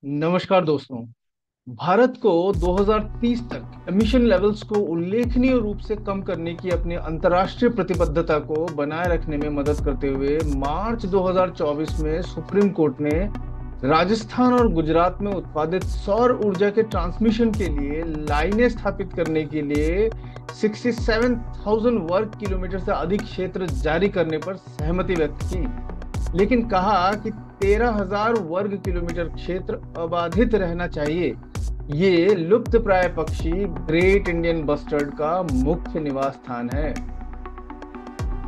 नमस्कार दोस्तों। भारत को 2030 तक एमिशन लेवल्स को उल्लेखनीय रूप से कम करने की अपनी अंतर्राष्ट्रीय प्रतिबद्धता को बनाए रखने में मदद करते हुए मार्च 2024 में सुप्रीम कोर्ट ने राजस्थान और गुजरात में उत्पादित सौर ऊर्जा के ट्रांसमिशन के लिए लाइनें स्थापित करने के लिए 67,000 वर्ग किलोमीटर से अधिक क्षेत्र जारी करने पर सहमति व्यक्त की, लेकिन कहा कि 13,000 वर्ग किलोमीटर क्षेत्र अबाधित रहना चाहिए। ये लुप्तप्राय पक्षी ग्रेट इंडियन बस्टर्ड का मुख्य निवास स्थान है।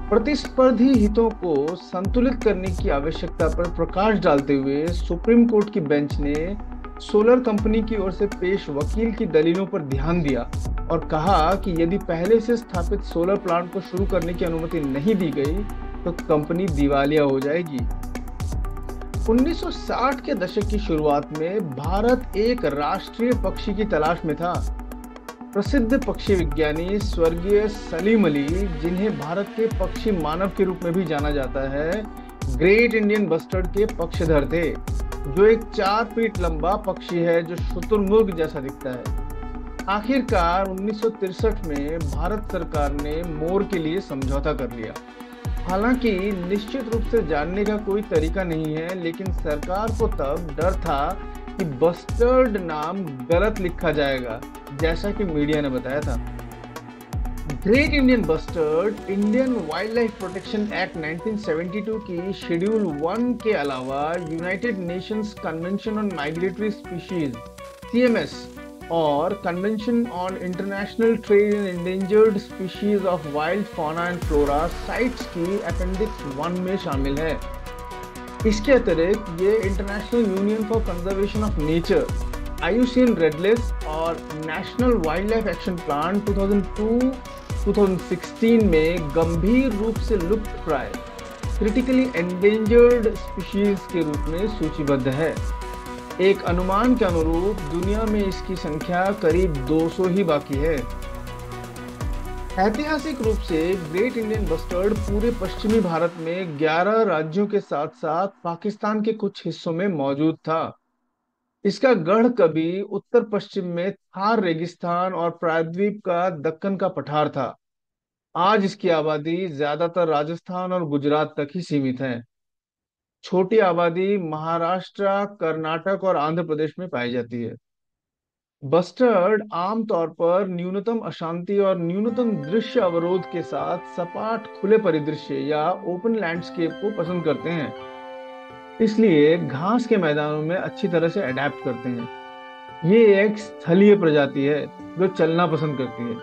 प्रतिस्पर्धी हितों को संतुलित करने की आवश्यकता पर प्रकाश डालते हुए सुप्रीम कोर्ट की बेंच ने सोलर कंपनी की ओर से पेश वकील की दलीलों पर ध्यान दिया और कहा कि यदि पहले से स्थापित सोलर प्लांट को शुरू करने की अनुमति नहीं दी गई तो कंपनी दिवालिया हो जाएगी। 1960 के दशक की शुरुआत में भारत एक राष्ट्रीय पक्षी की तलाश में था। प्रसिद्ध पक्षी विज्ञानी स्वर्गीय सलीम अली, जिन्हें भारत के पक्षी मानव के रूप में भी जाना जाता है, ग्रेट इंडियन बस्टर्ड के पक्षधर थे, जो एक 4 फीट लंबा पक्षी है जो शुतुरमुर्ग जैसा दिखता है। आखिरकार 1963 में भारत सरकार ने मोर के लिए समझौता कर लिया। हालांकि निश्चित रूप से जानने का कोई तरीका नहीं है, लेकिन सरकार को तब डर था कि बस्टर्ड नाम गलत लिखा जाएगा, जैसा कि मीडिया ने बताया था। Great Indian bustard Indian wild life protection act 1972 की शेड्यूल 1 के अलावा United Nations Convention on Migratory Species (CMS) और Convention on International Trade in Endangered Species of Wild Fauna and Flora CITES की अपेंडिक्स 1 में शामिल है। इसके अतिरिक्त ये International Union for Conservation of Nature IUCN red list और national wild life action plan 2002-2016 में गंभीर रूप से लुप्तप्राय क्रिटिकली एंडेंजर्ड स्पीशीज के रूप में सूचीबद्ध है। एक अनुमान के अनुरूप दुनिया में इसकी संख्या करीब 200 ही बाकी है। ऐतिहासिक रूप से ग्रेट इंडियन बस्टर्ड पूरे पश्चिमी भारत में 11 राज्यों के साथ साथ पाकिस्तान के कुछ हिस्सों में मौजूद था। इसका गढ़ कभी उत्तर पश्चिम में थार रेगिस्तान और प्रायद्वीप का दक्कन का पठार था। आज इसकी आबादी ज्यादातर राजस्थान और गुजरात तक ही सीमित है। छोटी आबादी महाराष्ट्र, कर्नाटक और आंध्र प्रदेश में पाई जाती है। बस्टर्ड आमतौर पर न्यूनतम अशांति और न्यूनतम दृश्य अवरोध के साथ सपाट खुले परिदृश्य या ओपन लैंडस्केप को पसंद करते हैं, इसलिए घास के मैदानों में अच्छी तरह से अडेप्ट करते हैं। ये एक स्थलीय प्रजाति है जो चलना पसंद करती है।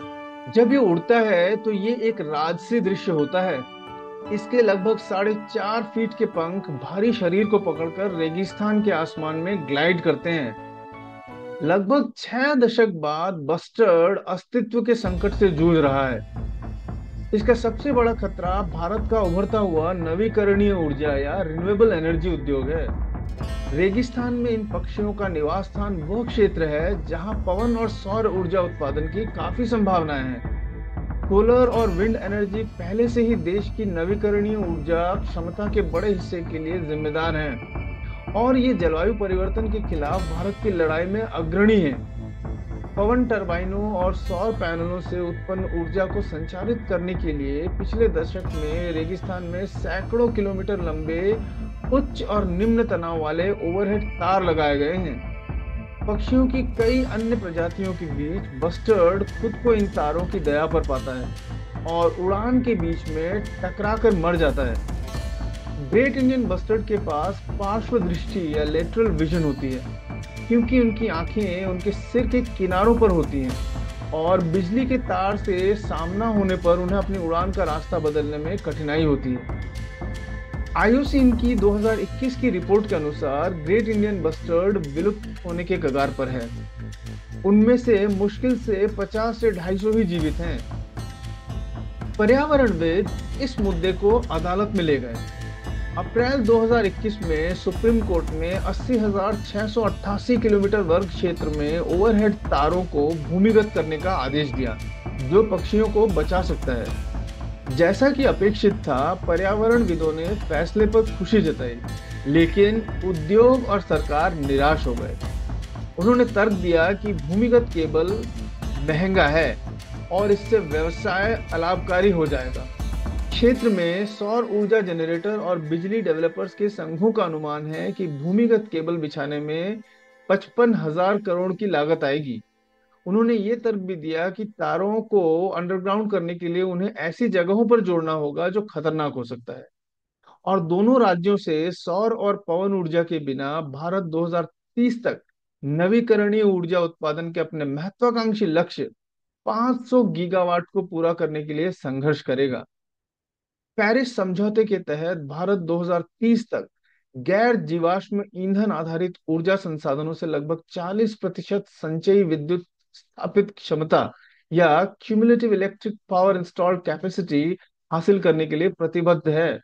जब ये उड़ता है तो ये एक राजसी दृश्य होता है। इसके लगभग 4.5 फीट के पंख भारी शरीर को पकड़कर रेगिस्तान के आसमान में ग्लाइड करते हैं। लगभग 6 दशक बाद बस्टर्ड अस्तित्व के संकट से जूझ रहा है। इसका सबसे बड़ा खतरा भारत का उभरता हुआ नवीकरणीय ऊर्जा या रिन्यूएबल एनर्जी उद्योग है। रेगिस्तान में इन पक्षियों का निवास स्थान वह क्षेत्र है जहां पवन और सौर ऊर्जा उत्पादन की काफी संभावनाएं हैं। सोलर और विंड एनर्जी पहले से ही देश की नवीकरणीय ऊर्जा क्षमता के बड़े हिस्से के लिए जिम्मेदार हैं और ये जलवायु परिवर्तन के खिलाफ भारत की लड़ाई में अग्रणी है। पवन टरबाइनों और सौर पैनलों से उत्पन्न ऊर्जा को संचालित करने के लिए पिछले दशक में रेगिस्तान में सैकड़ों किलोमीटर लंबे उच्च और निम्न तनाव वाले ओवरहेड तार लगाए गए हैं। पक्षियों की कई अन्य प्रजातियों के बीच बस्टर्ड खुद को इन तारों की दया पर पाता है और उड़ान के बीच में टकराकर मर जाता है। ग्रेट इंडियन बस्टर्ड के पास पार्श्व दृष्टि या लेटरल विजन होती है, क्योंकि उनकी आंखें उनके सिर के किनारों पर होती हैं और बिजली के तार से सामना होने पर उन्हें अपनी उड़ान का रास्ता बदलने में कठिनाई होती है। IUCN की 2021 की रिपोर्ट के अनुसार ग्रेट इंडियन बस्टर्ड विलुप्त होने के कगार पर है। उनमें से मुश्किल से 50 से 250 ही जीवित हैं। पर्यावरणविद इस मुद्दे को अदालत में ले गए। अप्रैल 2021 में सुप्रीम कोर्ट ने 80,688 किलोमीटर वर्ग क्षेत्र में ओवरहेड तारों को भूमिगत करने का आदेश दिया, जो पक्षियों को बचा सकता है। जैसा कि अपेक्षित था, पर्यावरणविदों ने फैसले पर खुशी जताई, लेकिन उद्योग और सरकार निराश हो गए। उन्होंने तर्क दिया कि भूमिगत केबल महंगा है और इससे व्यवसाय अलाभकारी हो जाएगा। क्षेत्र में सौर ऊर्जा जनरेटर और बिजली डेवलपर्स के संघों का अनुमान है कि भूमिगत केबल बिछाने में 55,000 करोड़ की लागत आएगी। उन्होंने ये तर्क भी दिया कि तारों को अंडरग्राउंड करने के लिए उन्हें ऐसी जगहों पर जोड़ना होगा जो खतरनाक हो सकता है। और दोनों राज्यों से सौर और पवन ऊर्जा के बिना भारत 2030 तक नवीकरणीय ऊर्जा उत्पादन के अपने महत्वाकांक्षी लक्ष्य 500 गीगावाट को पूरा करने के लिए संघर्ष करेगा। पेरिस समझौते के तहत भारत 2030 तक गैर जीवाश्म ईंधन आधारित ऊर्जा संसाधनों से लगभग 40% संचयी विद्युत स्थापित क्षमता या cumulative electric power installed capacity हासिल करने के लिए प्रतिबद्ध है।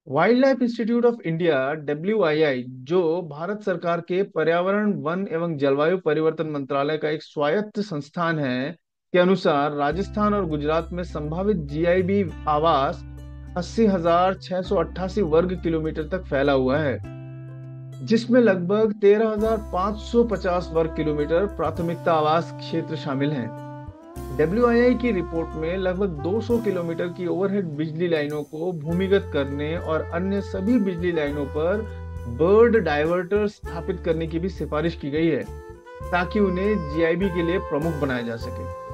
Wild life institute of India WII, जो भारत सरकार के पर्यावरण वन एवं जलवायु परिवर्तन मंत्रालय का एक स्वायत्त संस्थान है, के अनुसार राजस्थान और गुजरात में संभावित GIB आवास 80,688 वर्ग किलोमीटर तक फैला हुआ है, जिसमें लगभग 13,550 वर्ग किलोमीटर प्राथमिकता आवास क्षेत्र शामिल हैं। WII की रिपोर्ट में लगभग 200 किलोमीटर की ओवरहेड बिजली लाइनों को भूमिगत करने और अन्य सभी बिजली लाइनों पर बर्ड डाइवर्टर स्थापित करने की भी सिफारिश की गई है, ताकि उन्हें GIB के लिए प्रमुख बनाया जा सके।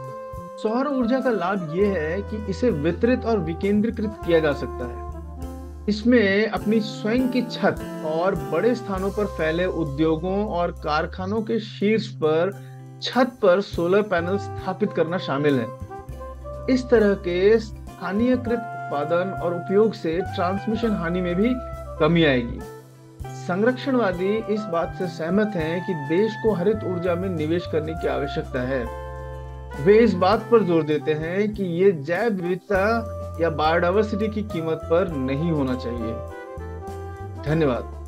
सौर ऊर्जा का लाभ यह है कि इसे वितरित और विकेंद्रीकृत किया जा सकता है। इसमें अपनी स्वयं की छत और बड़े स्थानों पर फैले उद्योगों और कारखानों के शीर्ष पर छत पर सोलर पैनल स्थापित करना शामिल है। इस तरह के स्थानीयकृत उत्पादन और उपयोग से ट्रांसमिशन हानि में भी कमी आएगी। संरक्षणवादी इस बात से सहमत हैं कि देश को हरित ऊर्जा में निवेश करने की आवश्यकता है। वे इस बात पर जोर देते हैं कि ये जैव विविधता या बायोडायवर्सिटी की कीमत पर नहीं होना चाहिए। धन्यवाद।